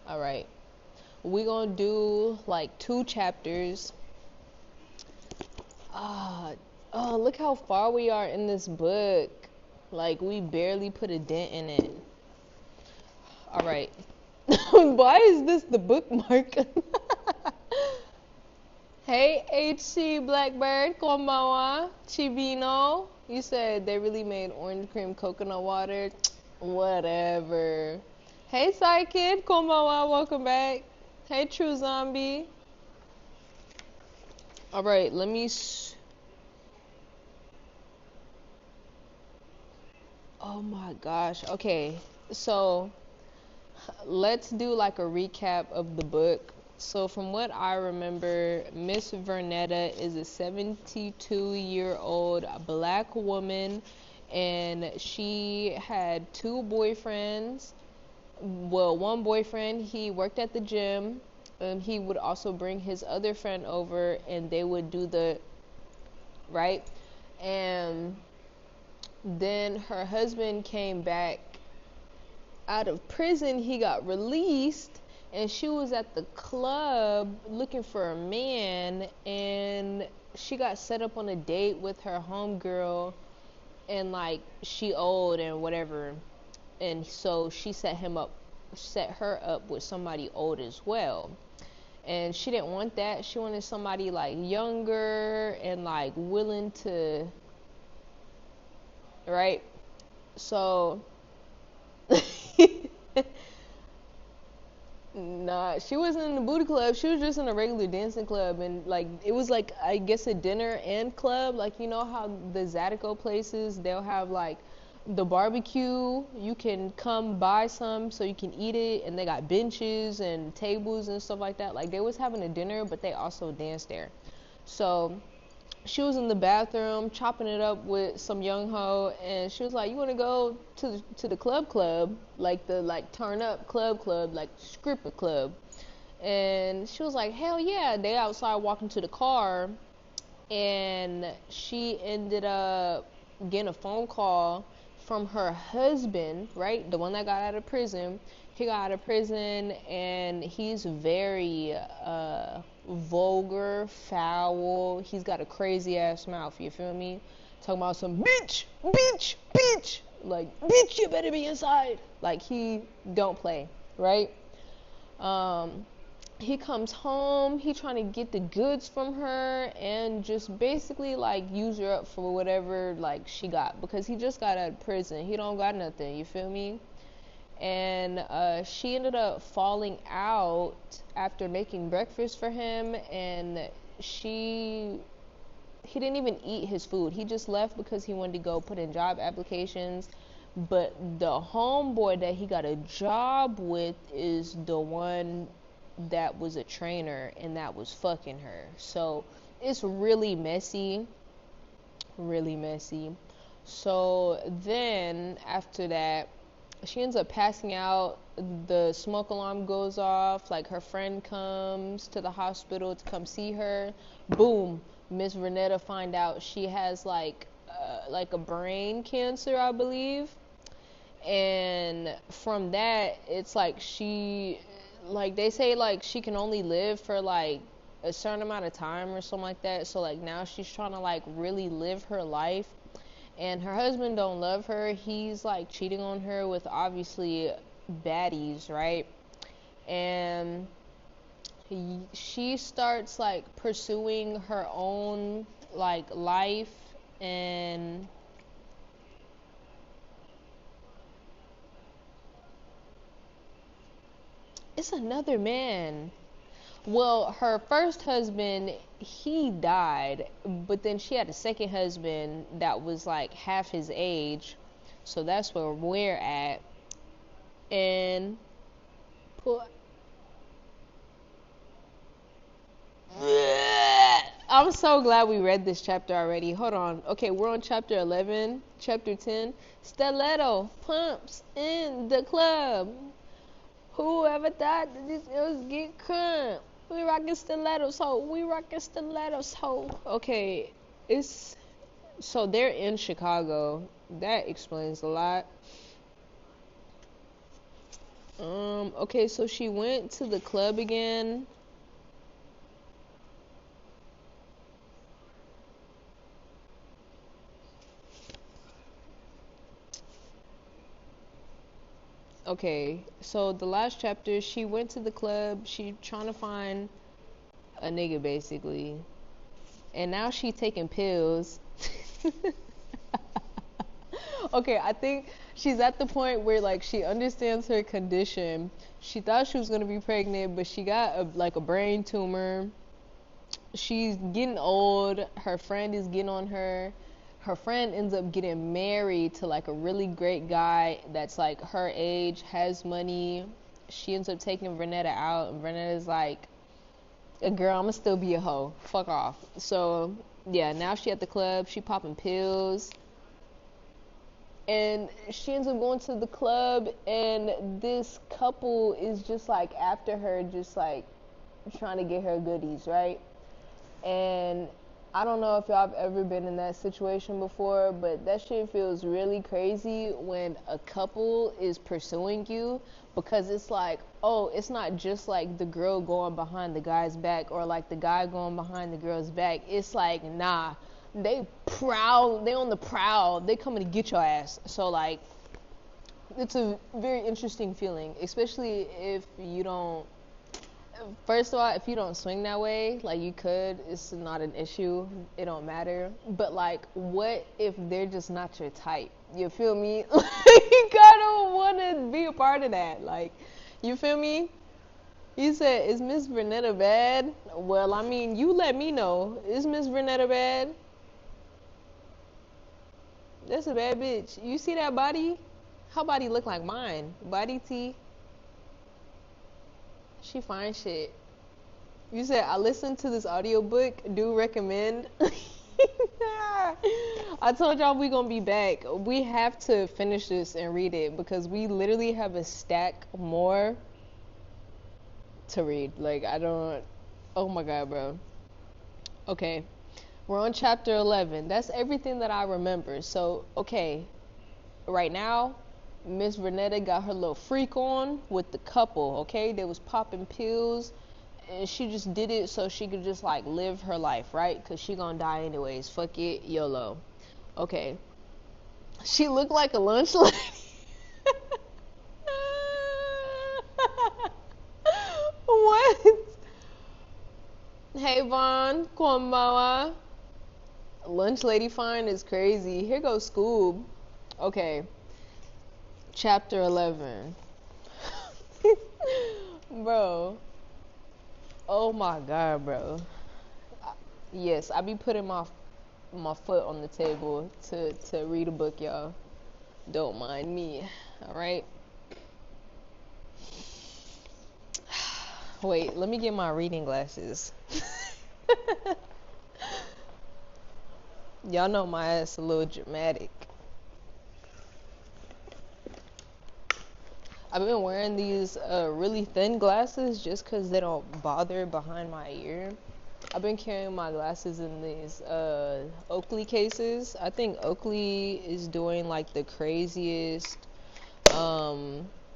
All right. We're going to do like 2 chapters. Oh, look how far we are in this book. Like, we barely put a dent in it. All right. Why is this the bookmark? Hey, HC Blackbird, konbanwa, Chibino. You said they really made orange cream coconut water. Whatever. Hey, Side Kid, konbanwa, welcome back. Hey, True Zombie. All right, let me. Oh my gosh. Okay, so let's do like a recap of the book. So from what I remember, Miss Vernetta is a 72-year-old black woman, and she had 2 boyfriends. Well, one boyfriend, he worked at the gym, and he would also bring his other friend over, and they would do the right. And then her husband came back out of prison. He got released, and she was at the club looking for a man, and she got set up on a date with her homegirl, and like she old and whatever, and so she set her up with somebody old as well. And she didn't want that. She wanted somebody like younger and like willing to, right? So nah, she wasn't in the booty club. She was just in a regular dancing club, and like it was like, I guess, a dinner and club. Like, you know how the Zydeco places, they'll have like the barbecue. You can come buy some so you can eat it, and they got benches and tables and stuff like that. Like, they was having a dinner, but they also danced there. So she was in the bathroom chopping it up with some young hoe, and she was like, "You want to go to the club, like the like turn up club, like stripper club?" And she was like, "Hell yeah!" They outside walking to the car, and she ended up getting a phone call from her husband, right, the one that got out of prison. He got out of prison, and he's very vulgar, foul. He's got a crazy ass mouth, you feel me? Talking about some bitch, like, bitch, you better be inside. Like, he don't play, right? He comes home, he trying to get the goods from her and just basically like use her up for whatever like she got, because he just got out of prison. He don't got nothing, you feel me? And she ended up falling out after making breakfast for him, and he didn't even eat his food. He just left because he wanted to go put in job applications. But the homeboy that he got a job with is the one that was a trainer and that was fucking her. So it's really messy. Really messy. So then after that, she ends up passing out. The smoke alarm goes off. Like, her friend comes to the hospital to come see her. Boom, Miss Renetta find out she has like a brain cancer, I believe. And from that, it's like like they say, like she can only live for like a certain amount of time or something like that. So like now she's trying to like really live her life, and her husband don't love her. He's like cheating on her with obviously baddies, right? And she starts like pursuing her own like life, and it's another man. Well, her first husband, he died, but then she had a second husband that was like half his age. So that's where we're at. And I'm so glad we read this chapter already. Hold on. Okay, we're on chapter 11, chapter 10. Stiletto pumps in the club. Whoever thought that this was get crunk? We rockin' stilettos, ho. We rockin' stilettos, ho. Okay, so they're in Chicago. That explains a lot. Okay, so she went to the club again. Okay, so the last chapter, she went to the club. She trying to find a nigga basically, and now she taking pills. Okay, I think she's at the point where like she understands her condition. She thought she was gonna be pregnant, but she got a brain tumor. She's getting old. Her friend is getting on her. Her friend ends up getting married to like a really great guy that's like her age, has money. She ends up taking Vernetta out, and Vernetta's like, girl, I'ma still be a hoe. Fuck off. So yeah, now she at the club. She popping pills, and she ends up going to the club, and this couple is just like after her, just like trying to get her goodies, right? And I don't know if y'all have ever been in that situation before, but that shit feels really crazy when a couple is pursuing you, because it's like, oh, it's not just like the girl going behind the guy's back or like the guy going behind the girl's back. It's like, nah, they prowl, they on the prowl, they coming to get your ass. So like, it's a very interesting feeling, especially if you don't. First of all, if you don't swing that way, like you could, it's not an issue. It don't matter. But like, what if they're just not your type? You feel me? Like, you gotta want to be a part of that. Like, you feel me? You said, is Miss Vernetta bad? Well, I mean, you let me know. Is Miss Vernetta bad? That's a bad bitch. You see that body? Her body look like mine. Body T. She fine shit. You said I listened to this audiobook. Do recommend. I told y'all we gonna be back. We have to finish this and read it because we literally have a stack more to read. Like I don't. Oh my god, bro. Okay, we're on chapter 11. That's everything that I remember. So okay, right now, Miss Vernetta got her little freak on with the couple. Okay, they was popping pills, and she just did it so she could just like live her life, right? Cause she gonna die anyways. Fuck it, YOLO. Okay. She looked like a lunch lady. What? Hey Vaughn, konbawa. Lunch lady fine is crazy. Here goes Scoob. Okay. Chapter 11. Bro. Oh my god, bro. Yes, I be putting my foot on the table to read a book, y'all. Don't mind me. All right. Wait, let me get my reading glasses. Y'all know my ass a little dramatic. I've been wearing these really thin glasses just because they don't bother behind my ear. I've been carrying my glasses in these Oakley cases. I think Oakley is doing like the craziest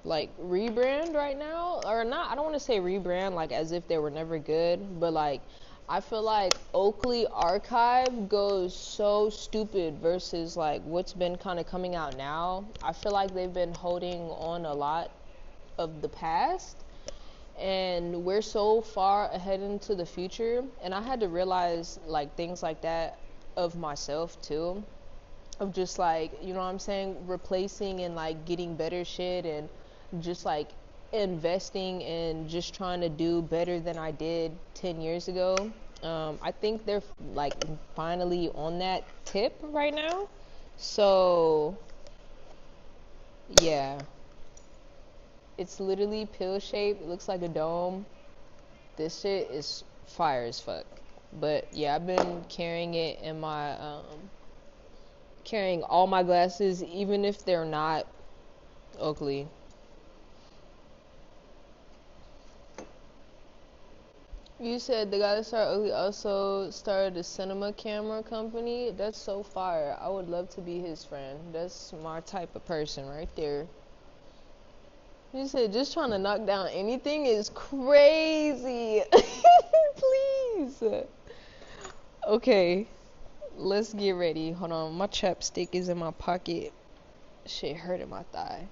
like rebrand right now, or not. I don't want to say rebrand like as if they were never good, but like I feel like Oakley Archive goes so stupid versus like what's been kind of coming out now. I feel like they've been holding on a lot of the past, and we're so far ahead into the future, and I had to realize like things like that of myself too, of just like, you know what I'm saying, replacing and like getting better shit, and just like investing and just trying to do better than I did 10 years ago. I think they're like finally on that tip right now. So yeah, it's literally pill shaped. It looks like a dome. This shit is fire as fuck. But yeah, I've been carrying it in my carrying all my glasses, even if they're not Oakley. You said the guy that started Oakley also started a cinema camera company. That's so fire. I would love to be his friend. That's my type of person right there. You said just trying to knock down anything is crazy. Please. Okay, let's get ready. Hold on, my chapstick is in my pocket. Shit hurting my thigh.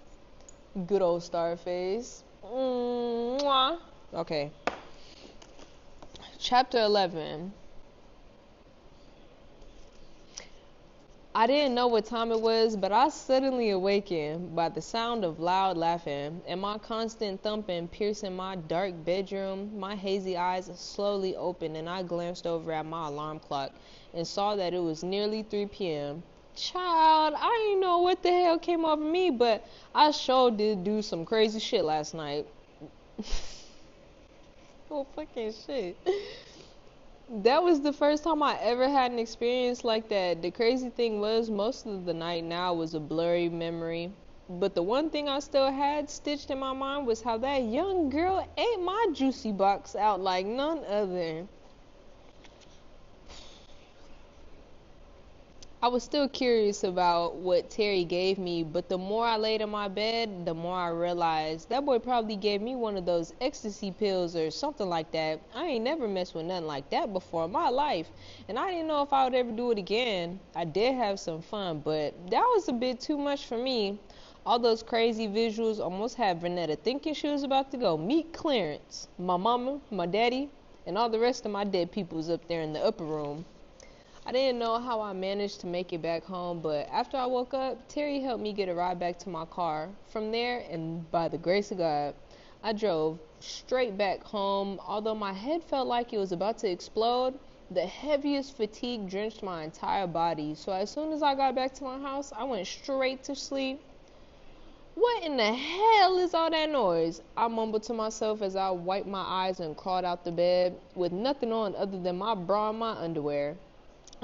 Good old Starface. Mwah. Okay. Chapter 11. I didn't know what time it was, but I suddenly awakened by the sound of loud laughing and my constant thumping piercing my dark bedroom. My hazy eyes slowly opened and I glanced over at my alarm clock and saw that it was nearly 3 p.m. Child, I didn't know what the hell came over me, but I sure did do some crazy shit last night. Oh, fucking shit. That was the first time I ever had an experience like that. The crazy thing was, most of the night now was a blurry memory. But the one thing I still had stitched in my mind was how that young girl ate my juicy box out like none other. I was still curious about what Terry gave me, but the more I laid in my bed, the more I realized that boy probably gave me one of those ecstasy pills or something like that. I ain't never messed with nothing like that before in my life, and I didn't know if I would ever do it again. I did have some fun, but that was a bit too much for me. All those crazy visuals almost had Vernetta thinking she was about to go meet Clarence, my mama, my daddy, and all the rest of my dead peoples up there in the upper room. I didn't know how I managed to make it back home, but after I woke up, Terry helped me get a ride back to my car. From there, and by the grace of God, I drove straight back home. Although my head felt like it was about to explode, the heaviest fatigue drenched my entire body. So as soon as I got back to my house, I went straight to sleep. What in the hell is all that noise? I mumbled to myself as I wiped my eyes and crawled out the bed with nothing on other than my bra and my underwear.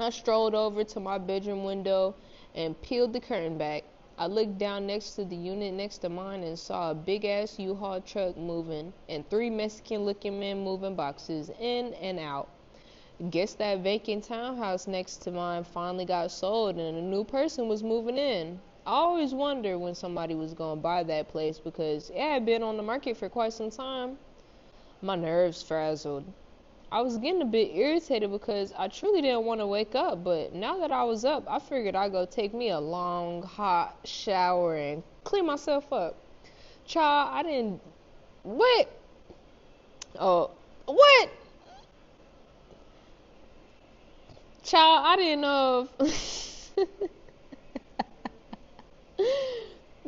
I strolled over to my bedroom window and peeled the curtain back. I looked down next to the unit next to mine and saw a big-ass U-Haul truck moving and 3 Mexican-looking men moving boxes in and out. Guess that vacant townhouse next to mine finally got sold and a new person was moving in. I always wondered when somebody was going to buy that place because it had been on the market for quite some time. My nerves frazzled. I was getting a bit irritated because I truly didn't want to wake up, but now that I was up, I figured I'd go take me a long, hot shower and clean myself up. Child, I didn't... What? Oh, what? Child, I didn't know if...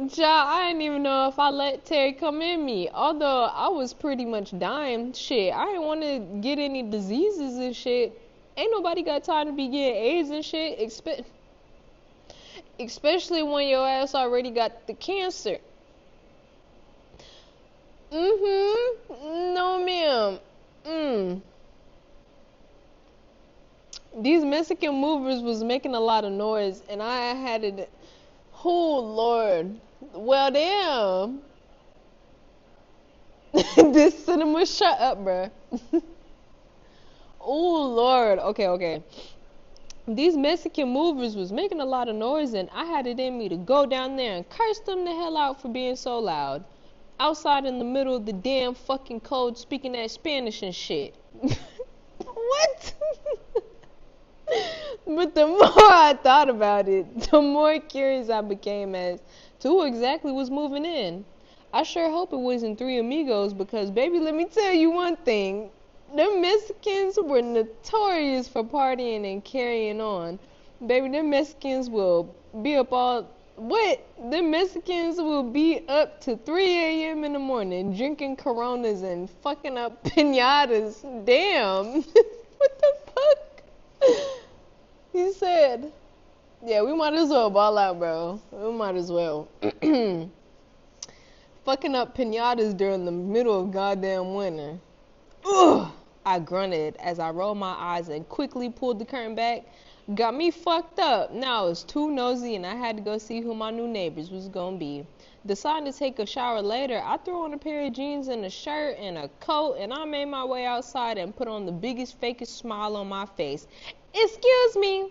Child, I didn't even know if I let Terry come in me. Although I was pretty much dying. Shit, I didn't want to get any diseases and shit. Ain't nobody got time to be getting AIDS and shit. Especially when your ass already got the cancer. No, ma'am. These Mexican movers was making a lot of noise, and I had it... Oh, Lord. Well, damn. This cinema, shut up, bruh. Oh, Lord. Okay. These Mexican movers was making a lot of noise, and I had it in me to go down there and curse them the hell out for being so loud. Outside in the middle of the damn fucking cold speaking that Spanish and shit. What? But the more I thought about it, the more curious I became as to who exactly was moving in. I sure hope it wasn't 3 amigos because, baby, let me tell you one thing. Them Mexicans were notorious for partying and carrying on. Baby, them Mexicans will be up all... What? Them Mexicans will be up to 3 a.m. in the morning drinking Coronas and fucking up piñatas. Damn. What the fuck? He said, yeah, we might as well ball out, bro. We might as well. Fucking up piñatas during the middle of goddamn winter. Ugh! I grunted as I rolled my eyes and quickly pulled the curtain back. Got me fucked up. Now I was too nosy and I had to go see who my new neighbors was gonna be. Deciding to take a shower later, I threw on a pair of jeans and a shirt and a coat, and I made my way outside and put on the biggest, fakest smile on my face. Excuse me,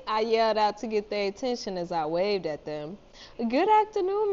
I yelled out to get their attention as I waved at them. Good afternoon,